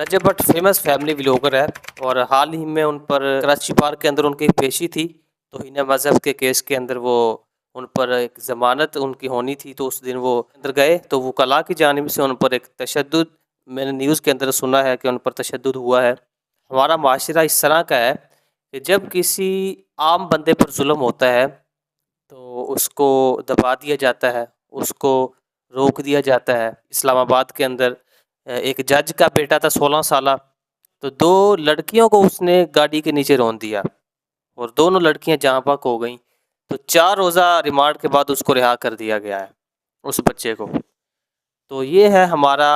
رجب Butt famous family vlogger ہے اور حال ہی میں ان پر کراچی پارک کے اندر ان کی پیشی تھی توہین مذہب کے کیس کے اندر وہ ان پر ایک ضمانت ان کی ہونی تھی، تو اس دن وہ اندر گئے تو وکلاء کی جانب سے ان پر ایک تشدد، میں نے نیوز کے اندر سنا ہے کہ ان پر تشدد ہوا ہے۔ ہمارا معاشرہ اس طرح کا ہے کہ جب کسی عام بندے پر ظلم ہوتا ہے تو اس کو دبا دیا جاتا ہے، اس کو روک دیا جاتا ہے۔ اسلام آباد کے اندر ایک جج کا بیٹا تھا 16 سالہ، تو 2 لڑکیوں کو اس نے گاڑی کے نیچے رون دیا اور دونوں لڑکیاں جاں بحق ہو گئیں، تو 4 روزہ ریمانڈ کے بعد اس کو رہا کر دیا گیا ہے، اس بچے کو۔ تو یہ ہے ہمارا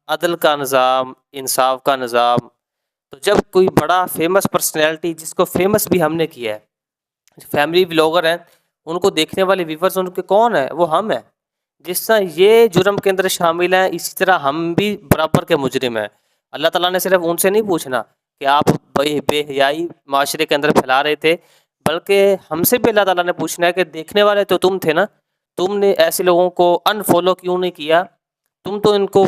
عدل کا نظام، انصاف کا نظام۔ تو جب کوئی بڑا فیمس پرسنالٹی، جس کو فیمس بھی ہم نے کیا ہے، فیملی بلاگر ہیں، ان کو دیکھنے والے ویورز ان کے کون ہیں؟ وہ ہم ہیں۔ جس طرح یہ جرم کے اندر شامل ہیں، اسی طرح ہم بھی برابر کے مجرم ہیں۔ اللہ تعالیٰ نے صرف ان سے نہیں پوچھنا کہ آپ بے حیائی معاشرے کے اندر پھیلا رہے تھے، بلکہ ہم سے بھی اللہ تعالیٰ نے پوچھنا ہے کہ دیکھنے والے تو تم تھے نا، تم نے ایسے لوگوں کو انفالو کیوں نہیں کیا؟ تم تو ان کو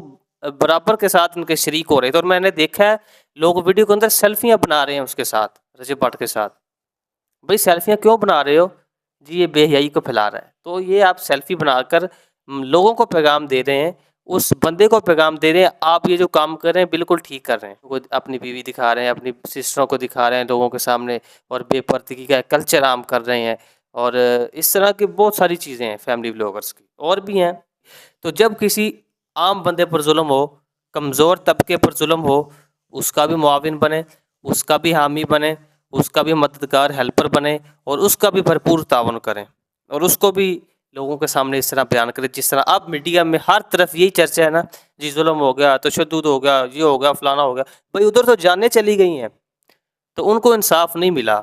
برابر کے ساتھ ان کے شریک ہو رہے تھے۔ اور میں نے دیکھا ہے لوگ ویڈیو کے اندر سیلفیاں بنا رہے ہیں اس کے ساتھ، رجب بٹ کے ساتھ۔ بھئی سیلفیاں کیوں بنا رہے ہو؟ جی یہ بے حیائی کو پھیلا رہا ہے۔ تو یہ آپ سیلفی بنا کر لوگوں کو پیغام دے رہے ہیں، اس بندے کو پیغام دے رہے ہیں آپ یہ جو کام کر رہے ہیں بالکل ٹھیک کر رہے ہیں۔ وہ اپنی بیوی دکھا رہے ہیں، اپنی سسٹروں کو دکھا رہے ہیں لوگوں کے سامنے، اور بے پردگی کا کلچر عام کر رہے ہیں، اور اس طرح کی بہت ساری چیزیں ہیں فیملی بلاگرس کی، اور بھی ہیں۔ تو جب کسی عام بندے پر ظلم ہو، کمزور طبقے پر ظلم ہو، اس کا بھی معاون بنے، اس کا بھی حامی بنے، اس کا بھی مددگار ہیلپر بنے، اور اس کا بھی بھرپور تعاون کریں، اور اس کو بھی لوگوں کے سامنے اس طرح بیان کریں جس طرح اب میڈیا میں ہر طرف یہی چرچا ہے نا، جی ظلم ہو گیا، تشدد ہو گیا، یہ ہو گیا، فلانا ہو گیا۔ بھئی ادھر تو جانیں چلی گئی ہیں تو ان کو انصاف نہیں ملا،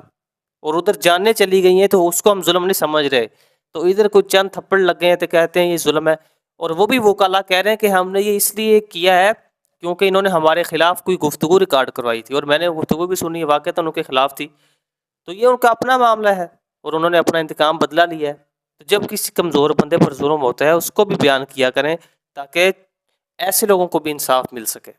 اور ادھر جانیں چلی گئی ہیں تو اس کو ہم ظلم نہیں سمجھ رہے، تو ادھر کوئی چند تھپڑ لگ گئے ہیں تو کہتے ہیں یہ ظلم ہے، اور وہ بھی وکلاء کہہ رہے ہیں کہ ہم نے یہ اس لیے کیا ہے کیونکہ انہوں نے ہمارے خلاف کوئی گفتگو ریکارڈ کروائی تھی، اور میں نے گفتگو بھی سنی، واقعتاً ان کے خلاف تھی، تو یہ ان کا اپنا معاملہ ہے اور انہوں نے اپنا انتقام بدلا لیا ہے۔ تو جب کسی کمزور بندے پر ظلم ہوتا ہے اس کو بھی بیان کیا کریں تاکہ ایسے لوگوں کو بھی انصاف مل سکے۔